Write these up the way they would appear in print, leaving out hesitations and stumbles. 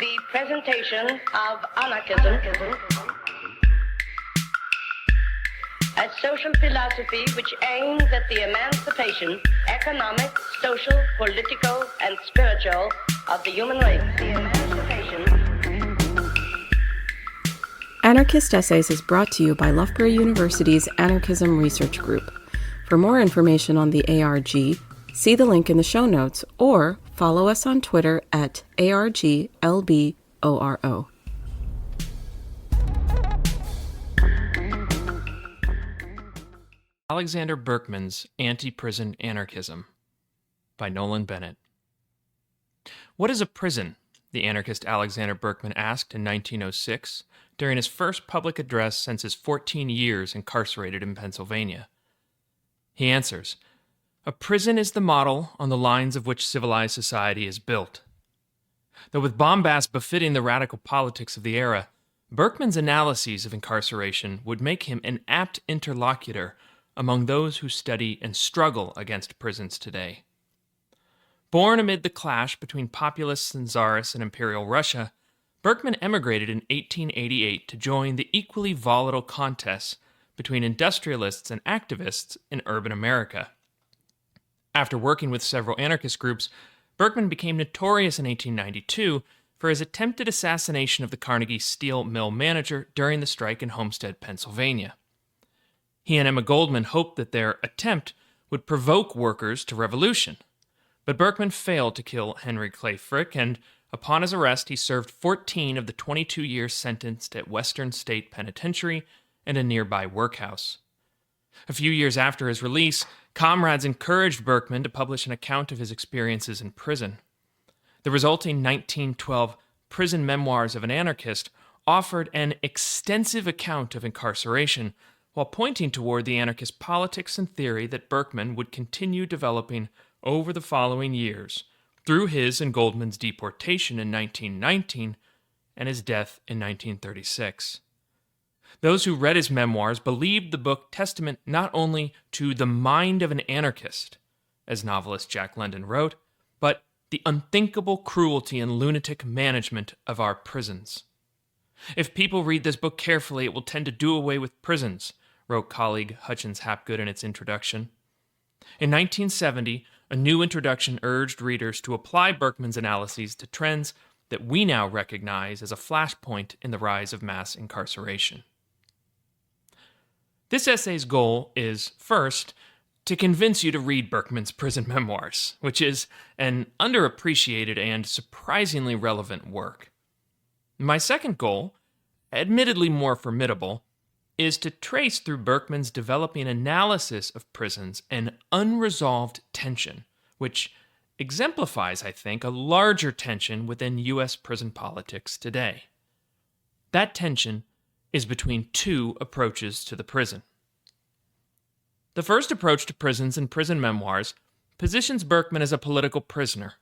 The presentation of anarchism as social philosophy which aims at the emancipation, economic, social, political, and spiritual of the human race. The emancipation. Anarchist Essays is brought to you by Loughborough University's Anarchism Research Group. For more information on the ARG, see the link in the show notes or follow us on Twitter at ARGLBORO. Alexander Berkman's Anti-Prison Anarchism by Nolan Bennett. What is a prison? The anarchist Alexander Berkman asked in 1906 during his first public address since his 14 years incarcerated in Pennsylvania. He answers, "A prison is the model on the lines of which civilized society is built." Though with bombast befitting the radical politics of the era, Berkman's analyses of incarceration would make him an apt interlocutor among those who study and struggle against prisons today. Born amid the clash between populists and czarists in Imperial Russia, Berkman emigrated in 1888 to join the equally volatile contests between industrialists and activists in urban America. After working with several anarchist groups, Berkman became notorious in 1892 for his attempted assassination of the Carnegie steel mill manager during the strike in Homestead, Pennsylvania. He and Emma Goldman hoped that their attempt would provoke workers to revolution, but Berkman failed to kill Henry Clay Frick, and upon his arrest he served 14 of the 22 years sentenced at Western State Penitentiary and a nearby workhouse. A few years after his release, comrades encouraged Berkman to publish an account of his experiences in prison. The resulting 1912 Prison Memoirs of an Anarchist offered an extensive account of incarceration while pointing toward the anarchist politics and theory that Berkman would continue developing over the following years through his and Goldman's deportation in 1919 and his death in 1936. Those who read his memoirs believed the book testament not only to the mind of an anarchist, as novelist Jack London wrote, but the unthinkable cruelty and lunatic management of our prisons. "If people read this book carefully, it will tend to do away with prisons," wrote colleague Hutchins Hapgood in its introduction. In 1970, a new introduction urged readers to apply Berkman's analyses to trends that we now recognize as a flashpoint in the rise of mass incarceration. This essay's goal is, first, to convince you to read Berkman's Prison Memoirs, which is an underappreciated and surprisingly relevant work. My second goal, admittedly more formidable, is to trace through Berkman's developing analysis of prisons an unresolved tension, which exemplifies, I think, a larger tension within U.S. prison politics today. That tension is between two approaches to the prison. The first approach to prisons and prison memoirs positions Berkman as a political prisoner,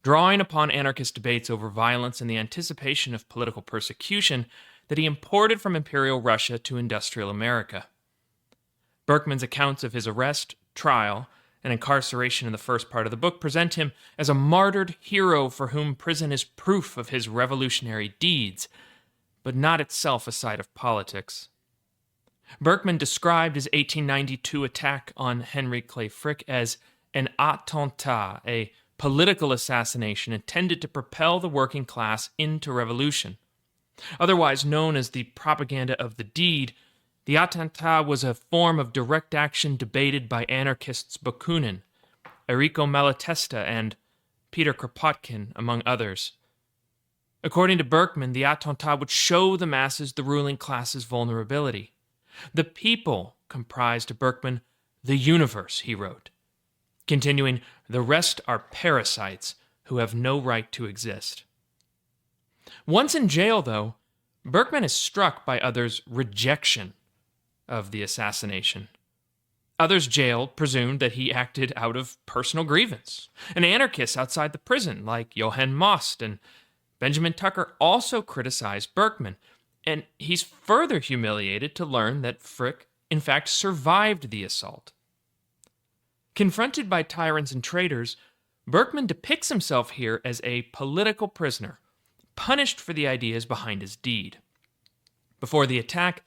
drawing upon anarchist debates over violence and the anticipation of political persecution that he imported from Imperial Russia to industrial America. Berkman's accounts of his arrest, trial, and incarceration in the first part of the book present him as a martyred hero for whom prison is proof of his revolutionary deeds, but not itself a side of politics. Berkman described his 1892 attack on Henry Clay Frick as an attentat, a political assassination intended to propel the working class into revolution. Otherwise known as the propaganda of the deed, the attentat was a form of direct action debated by anarchists Bakunin, Enrico Malatesta, and Peter Kropotkin, among others. According to Berkman, the attentat would show the masses the ruling class's vulnerability. The people comprised, to Berkman, the universe, he wrote. Continuing, "The rest are parasites who have no right to exist." Once in jail, though, Berkman is struck by others' rejection of the assassination. Others jailed presumed that he acted out of personal grievance. And anarchists outside the prison, like Johann Most and Benjamin Tucker, also criticized Berkman, and he's further humiliated to learn that Frick, in fact, survived the assault. Confronted by tyrants and traitors, Berkman depicts himself here as a political prisoner, punished for the ideas behind his deed. Before the attack,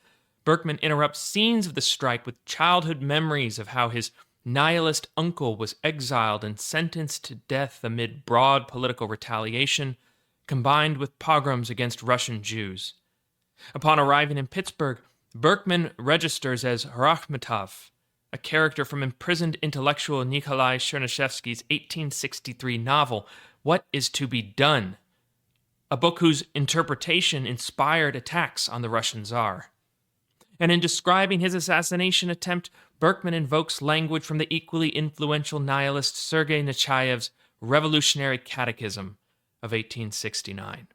Berkman interrupts scenes of the strike with childhood memories of how his nihilist uncle was exiled and sentenced to death amid broad political retaliation, combined with pogroms against Russian Jews. Upon arriving in Pittsburgh, Berkman registers as Rakhmetov, a character from imprisoned intellectual Nikolai Chernyshevsky's 1863 novel, What is to be Done?, a book whose interpretation inspired attacks on the Russian Tsar. And in describing his assassination attempt, Berkman invokes language from the equally influential nihilist Sergei Nechayev's Revolutionary Catechism of 1869.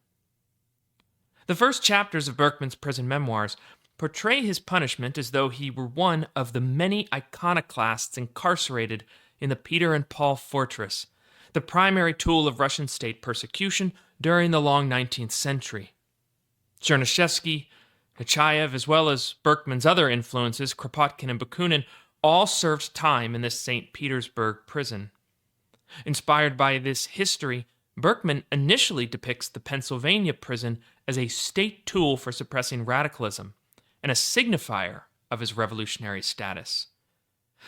The first chapters of Berkman's prison memoirs portray his punishment as though he were one of the many iconoclasts incarcerated in the Peter and Paul Fortress, the primary tool of Russian state persecution during the long 19th century. Chernyshevsky, Nechayev, as well as Berkman's other influences, Kropotkin and Bakunin, all served time in this St. Petersburg prison. Inspired by this history, Berkman initially depicts the Pennsylvania prison as a state tool for suppressing radicalism and a signifier of his revolutionary status.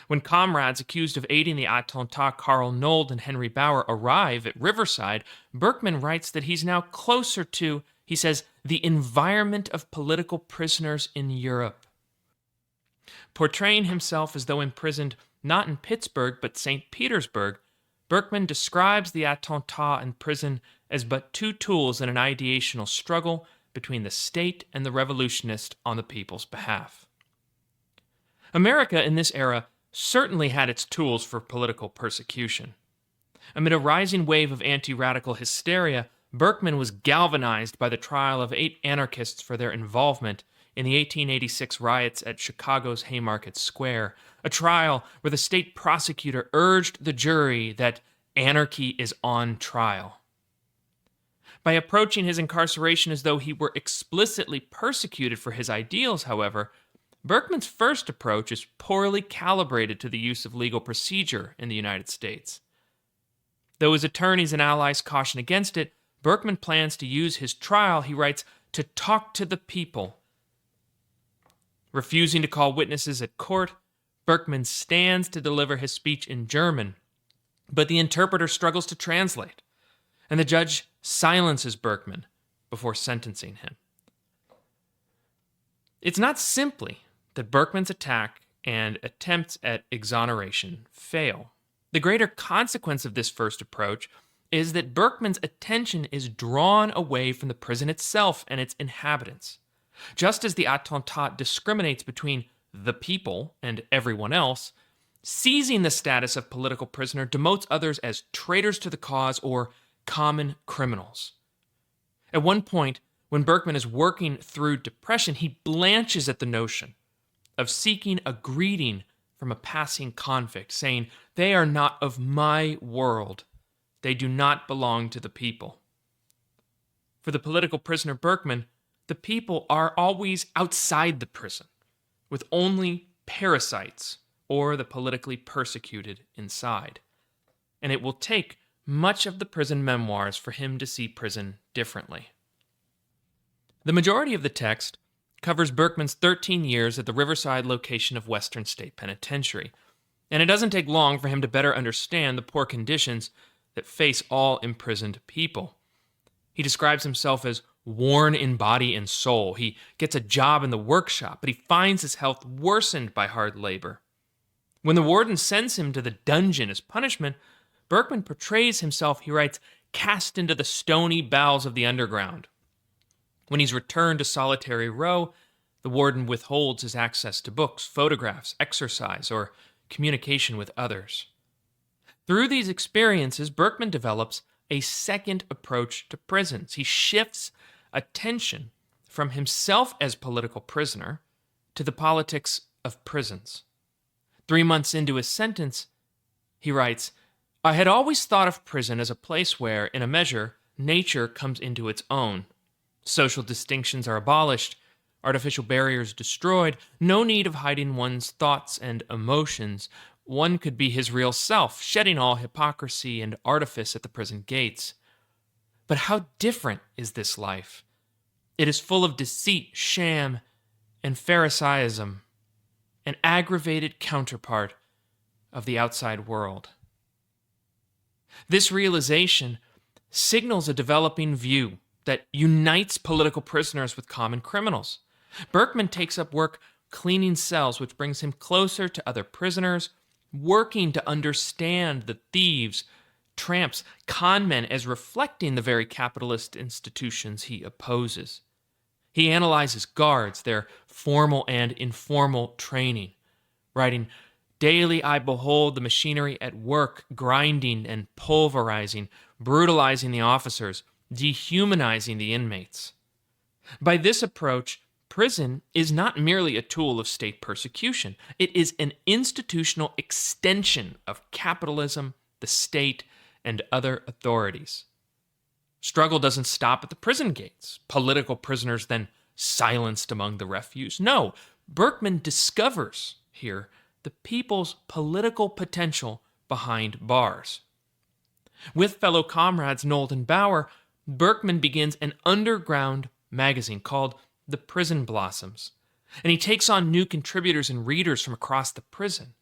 When comrades accused of aiding the attentat Karl Nold and Henry Bauer arrive at Riverside, Berkman writes that he's now closer to, he says, the environment of political prisoners in Europe. Portraying himself as though imprisoned not in Pittsburgh but St. Petersburg, Berkman describes the attentat and prison as but two tools in an ideational struggle between the state and the revolutionist on the people's behalf. America in this era certainly had its tools for political persecution. Amid a rising wave of anti-radical hysteria, Berkman was galvanized by the trial of 8 anarchists for their involvement in the 1886 riots at Chicago's Haymarket Square, a trial where the state prosecutor urged the jury that anarchy is on trial. By approaching his incarceration as though he were explicitly persecuted for his ideals, however, Berkman's first approach is poorly calibrated to the use of legal procedure in the United States. Though his attorneys and allies caution against it, Berkman plans to use his trial, he writes, to talk to the people. Refusing to call witnesses at court, Berkman stands to deliver his speech in German, but the interpreter struggles to translate, and the judge silences Berkman before sentencing him. It's not simply that Berkman's attack and attempts at exoneration fail. The greater consequence of this first approach is that Berkman's attention is drawn away from the prison itself and its inhabitants. Just as the attentat discriminates between the people and everyone else, seizing the status of political prisoner demotes others as traitors to the cause or common criminals. At one point, when Berkman is working through depression, he blanches at the notion of seeking a greeting from a passing convict, saying, "They are not of my world. They do not belong to the people." For the political prisoner Berkman, the people are always outside the prison, with only parasites or the politically persecuted inside. And it will take much of the prison memoirs for him to see prison differently. The majority of the text covers Berkman's 13 years at the Riverside location of Western State Penitentiary, and it doesn't take long for him to better understand the poor conditions that face all imprisoned people. He describes himself as worn in body and soul. He gets a job in the workshop, but he finds his health worsened by hard labor. When the warden sends him to the dungeon as punishment, Berkman portrays himself, he writes, cast into the stony bowels of the underground. When he's returned to solitary row, the warden withholds his access to books, photographs, exercise, or communication with others. Through these experiences, Berkman develops a second approach to prisons. He shifts attention from himself as political prisoner to the politics of prisons. 3 months into his sentence, he writes, "I had always thought of prison as a place where, in a measure, nature comes into its own. Social distinctions are abolished, artificial barriers destroyed, no need of hiding one's thoughts and emotions. One could be his real self, shedding all hypocrisy and artifice at the prison gates. But how different is this life? It is full of deceit, sham, and Pharisaism, an aggravated counterpart of the outside world. This realization signals a developing view that unites political prisoners with common criminals. Berkman takes up work cleaning cells, which brings him closer to other prisoners, working to understand the thieves, tramps, con men as reflecting the very capitalist institutions he opposes. He analyzes guards, their formal and informal training, writing, "Daily I behold the machinery at work, grinding and pulverizing, brutalizing the officers, dehumanizing the inmates." By this approach, prison is not merely a tool of state persecution. It is an institutional extension of capitalism, the state, and other authorities. Struggle doesn't stop at the prison gates, political prisoners then silenced among the refuse. No, Berkman discovers here the people's political potential behind bars. With fellow comrades Nolan and Bauer, Berkman begins an underground magazine called The Prison Blossoms, and he takes on new contributors and readers from across the prison.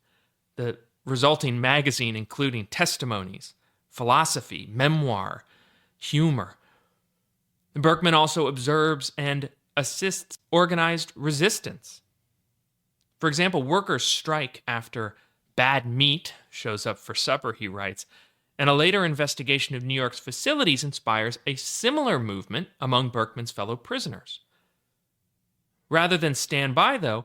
The resulting magazine including testimonies, philosophy, memoir, humor. Berkman also observes and assists organized resistance. For example, workers strike after bad meat shows up for supper, he writes, and a later investigation of New York's facilities inspires a similar movement among Berkman's fellow prisoners. Rather than stand by, though,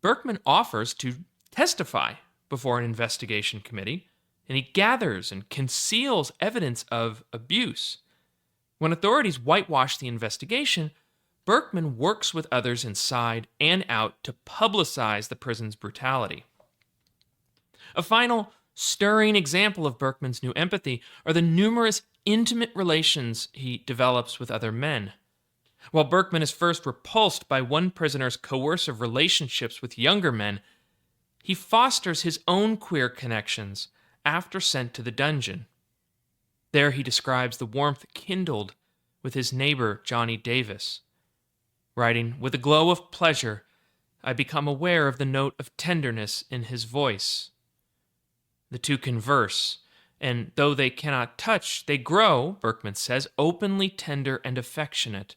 Berkman offers to testify before an investigation committee, and he gathers and conceals evidence of abuse. When authorities whitewash the investigation, Berkman works with others inside and out to publicize the prison's brutality. A final stirring example of Berkman's new empathy are the numerous intimate relations he develops with other men. While Berkman is first repulsed by one prisoner's coercive relationships with younger men, he fosters his own queer connections after sent to the dungeon. There he describes the warmth kindled with his neighbor Johnny Davis, writing, "With a glow of pleasure, I become aware of the note of tenderness in his voice. The two converse, and though they cannot touch, they grow," Berkman says, "openly tender and affectionate.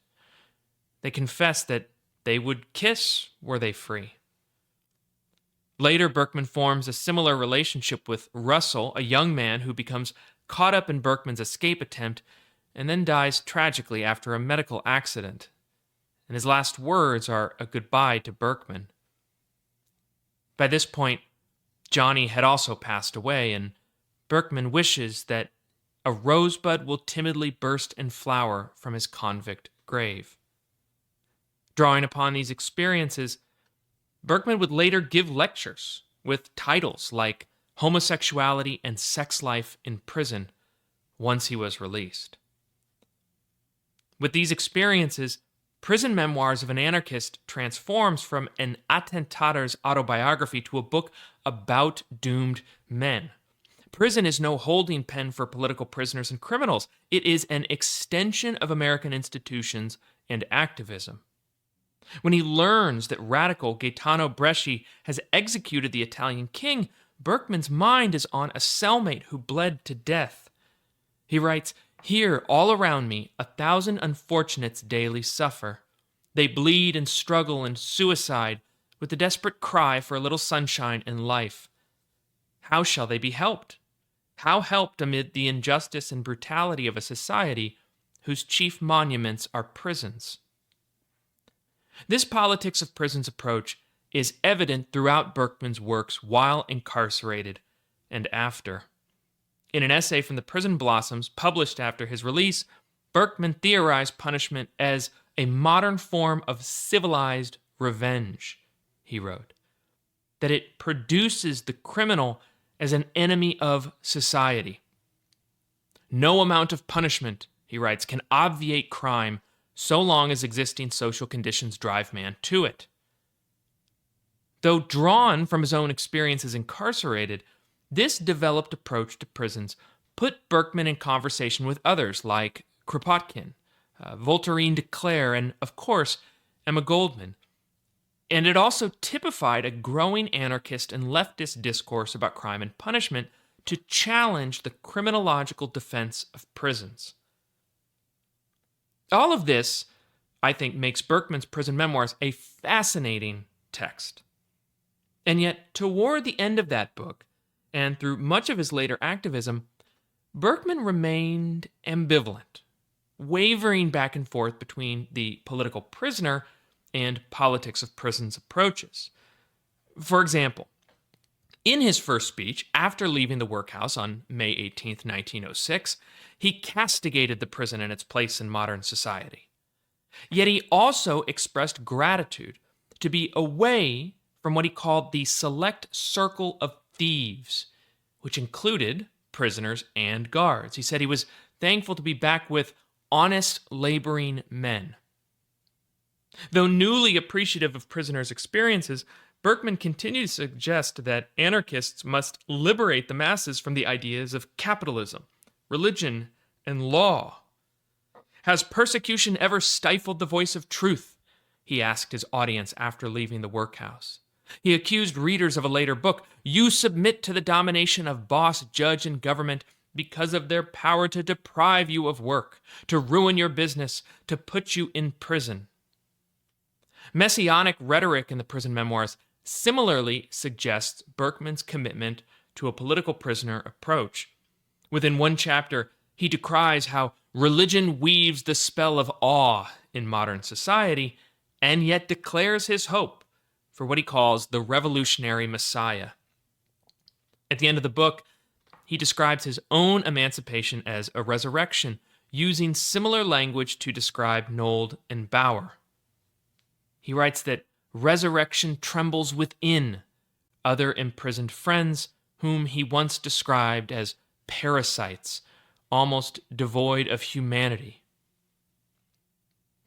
They confess that they would kiss were they free." Later, Berkman forms a similar relationship with Russell, a young man who becomes caught up in Berkman's escape attempt and then dies tragically after a medical accident. And his last words are a goodbye to Berkman. By this point, Johnny had also passed away, and Berkman wishes that a rosebud will timidly burst and flower from his convict grave. Drawing upon these experiences, Berkman would later give lectures with titles like Homosexuality and Sex Life in Prison once he was released. With these experiences, Prison Memoirs of an Anarchist transforms from an attentator's autobiography to a book about doomed men. Prison is no holding pen for political prisoners and criminals. It is an extension of American institutions and activism. When he learns that radical Gaetano Bresci has executed the Italian king, Berkman's mind is on a cellmate who bled to death. He writes, "Here, all around me, 1,000 unfortunates daily suffer. They bleed and struggle and suicide with the desperate cry for a little sunshine in life. How shall they be helped? How helped amid the injustice and brutality of a society whose chief monuments are prisons?" This politics of prisons approach is evident throughout Berkman's works while incarcerated and after. In an essay from the Prison Blossoms published after his release, Berkman theorized punishment as a modern form of civilized revenge, he wrote, that it produces the criminal as an enemy of society. "No amount of punishment," he writes, "can obviate crime so long as existing social conditions drive man to it." Though drawn from his own experiences incarcerated, this developed approach to prisons put Berkman in conversation with others like, Kropotkin, Voltairine de Cleyre, and, of course, Emma Goldman. And it also typified a growing anarchist and leftist discourse about crime and punishment to challenge the criminological defense of prisons. All of this, I think, makes Berkman's Prison Memoirs a fascinating text. And yet, toward the end of that book, and through much of his later activism, Berkman remained ambivalent, wavering back and forth between the political prisoner and politics of prisons approaches. For example, in his first speech, after leaving the workhouse on May 18, 1906, he castigated the prison and its place in modern society. Yet he also expressed gratitude to be away from what he called the select circle of thieves, which included prisoners and guards. He said he was thankful to be back with honest, laboring men. Though newly appreciative of prisoners' experiences, Berkman continued to suggest that anarchists must liberate the masses from the ideas of capitalism, religion, and law. Has persecution ever stifled the voice of truth? He asked his audience after leaving the workhouse. He accused readers of a later book, "You submit to the domination of boss, judge, and government because of their power to deprive you of work, to ruin your business, to put you in prison." Messianic rhetoric in the Prison Memoirs similarly suggests Berkman's commitment to a political prisoner approach. Within one chapter, he decries how religion weaves the spell of awe in modern society, and yet declares his hope for what he calls the revolutionary Messiah. At the end of the book, he describes his own emancipation as a resurrection, using similar language to describe Nold and Bauer. He writes that resurrection trembles within other imprisoned friends whom he once described as parasites, almost devoid of humanity.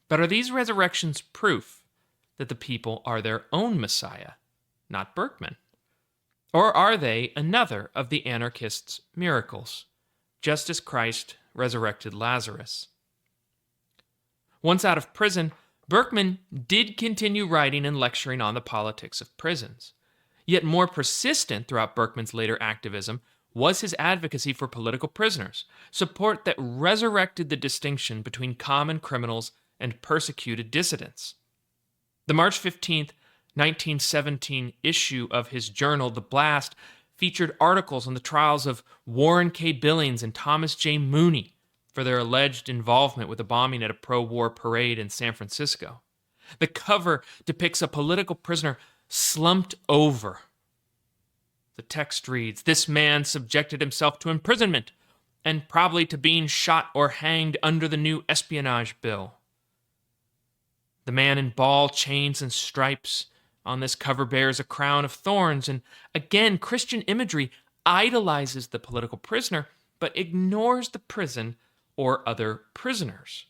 But are these resurrections proof that the people are their own Messiah, not Berkman? Or are they another of the anarchists' miracles, just as Christ resurrected Lazarus? Once out of prison, Berkman did continue writing and lecturing on the politics of prisons. Yet more persistent throughout Berkman's later activism was his advocacy for political prisoners, support that resurrected the distinction between common criminals and persecuted dissidents. The March 15, 1917 issue of his journal, The Blast, featured articles on the trials of Warren K. Billings and Thomas J. Mooney for their alleged involvement with a bombing at a pro-war parade in San Francisco. The cover depicts a political prisoner slumped over. The text reads, "This man subjected himself to imprisonment and probably to being shot or hanged under the new espionage bill." The man in ball chains and stripes on this cover bears a crown of thorns, and again, Christian imagery idolizes the political prisoner, but ignores the prison or other prisoners.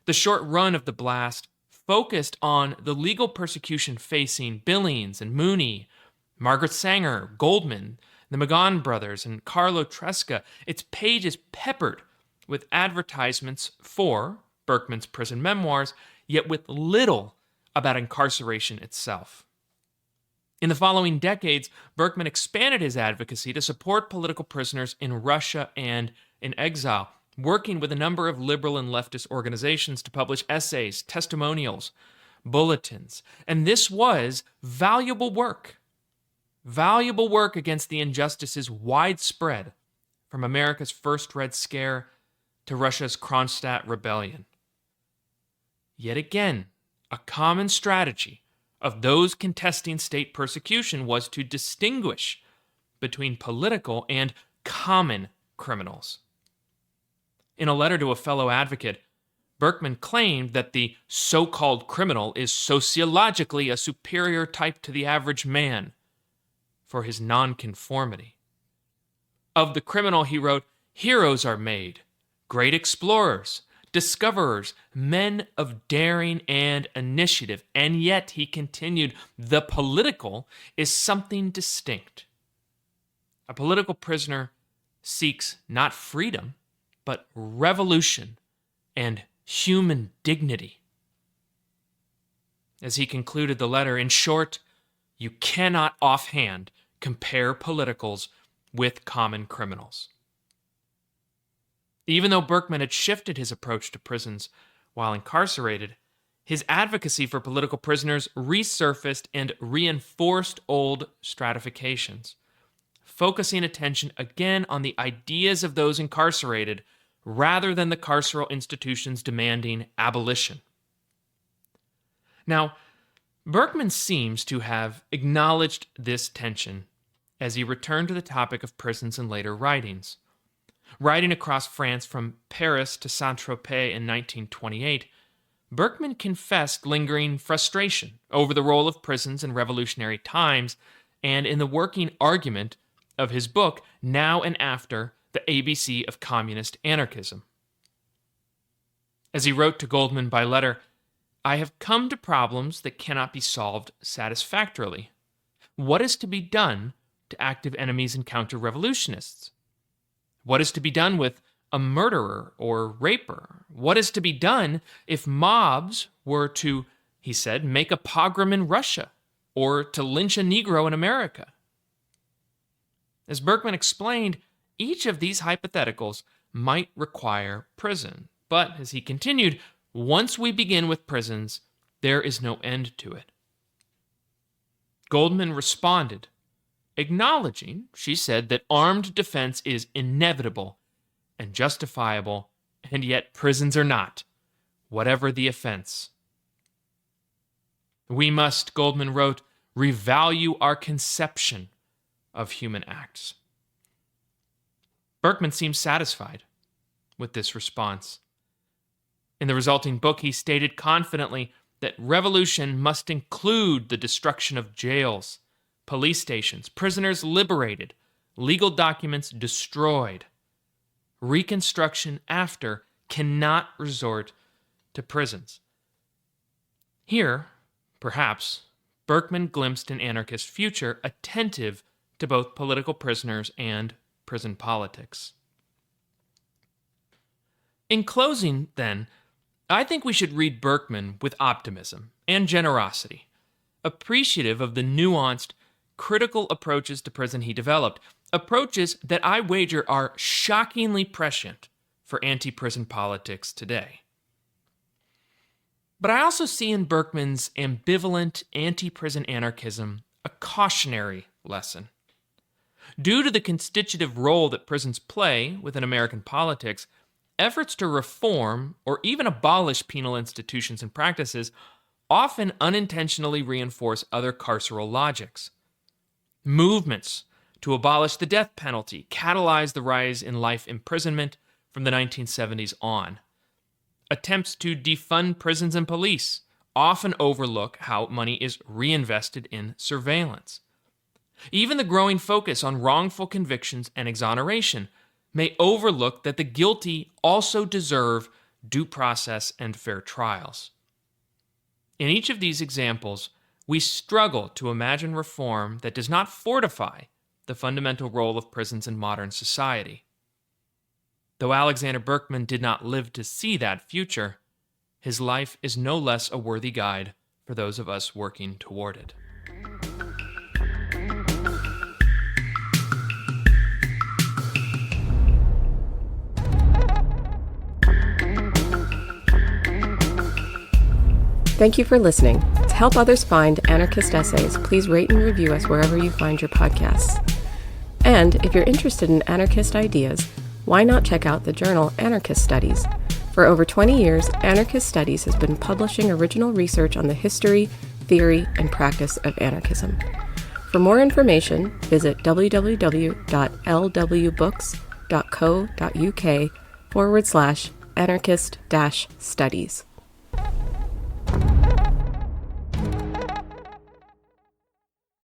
The short run of The Blast focused on the legal persecution facing Billings and Mooney, Margaret Sanger, Goldman, the Magon brothers, and Carlo Tresca. Its page is peppered with advertisements for Berkman's Prison Memoirs, yet with little about incarceration itself. In the following decades, Berkman expanded his advocacy to support political prisoners in Russia and in exile, working with a number of liberal and leftist organizations to publish essays, testimonials, bulletins. And this was valuable work against the injustices widespread from America's first Red Scare to Russia's Kronstadt Rebellion. Yet again, a common strategy of those contesting state persecution was to distinguish between political and common criminals. In a letter to a fellow advocate, Berkman claimed that the so-called criminal is sociologically a superior type to the average man for his nonconformity. Of the criminal, he wrote, "Heroes are made, great explorers, discoverers, men of daring and initiative." And yet, he continued, the political is something distinct. A political prisoner seeks not freedom, but revolution and human dignity. As he concluded the letter, in short, you cannot offhand compare politicals with common criminals. Even though Berkman had shifted his approach to prisons while incarcerated, his advocacy for political prisoners resurfaced and reinforced old stratifications, focusing attention again on the ideas of those incarcerated rather than the carceral institutions demanding abolition. Now, Berkman seems to have acknowledged this tension as he returned to the topic of prisons in later writings. Riding across France from Paris to Saint-Tropez in 1928, Berkman confessed lingering frustration over the role of prisons in revolutionary times and in the working argument of his book, Now and After, the ABC of Communist Anarchism. As he wrote to Goldman by letter, I have come to problems that cannot be solved satisfactorily. What is to be done to active enemies and counter-revolutionists? What is to be done with a murderer or raper? What is to be done if mobs were to, he said, make a pogrom in Russia or to lynch a Negro in America? As Berkman explained, each of these hypotheticals might require prison. But, as he continued, once we begin with prisons, there is no end to it. Goldman responded, acknowledging, she said, that armed defense is inevitable and justifiable, and yet prisons are not, whatever the offense. We must, Goldman wrote, revalue our conception of human acts. Berkman seems satisfied with this response. In the resulting book, he stated confidently that revolution must include the destruction of jails, police stations, prisoners liberated, legal documents destroyed. Reconstruction after cannot resort to prisons. Here, perhaps, Berkman glimpsed an anarchist future attentive to both political prisoners and prison politics. In closing, then, I think we should read Berkman with optimism and generosity, appreciative of the nuanced, critical approaches to prison he developed, approaches that I wager are shockingly prescient for anti-prison politics today. But I also see in Berkman's ambivalent anti-prison anarchism a cautionary lesson. Due to the constitutive role that prisons play within American politics, efforts to reform or even abolish penal institutions and practices often unintentionally reinforce other carceral logics. Movements to abolish the death penalty catalyzed the rise in life imprisonment from the 1970s on. Attempts to defund prisons and police often overlook how money is reinvested in surveillance. Even the growing focus on wrongful convictions and exoneration may overlook that the guilty also deserve due process and fair trials. In each of these examples, we struggle to imagine reform that does not fortify the fundamental role of prisons in modern society. Though Alexander Berkman did not live to see that future, his life is no less a worthy guide for those of us working toward it. Thank you for listening. To help others find Anarchist essays, please rate and review us wherever you find your podcasts. And if you're interested in anarchist ideas, why not check out the journal Anarchist Studies? For over 20 years, Anarchist Studies has been publishing original research on the history, theory, and practice of anarchism. For more information, visit www.lwbooks.co.uk/anarchist-studies.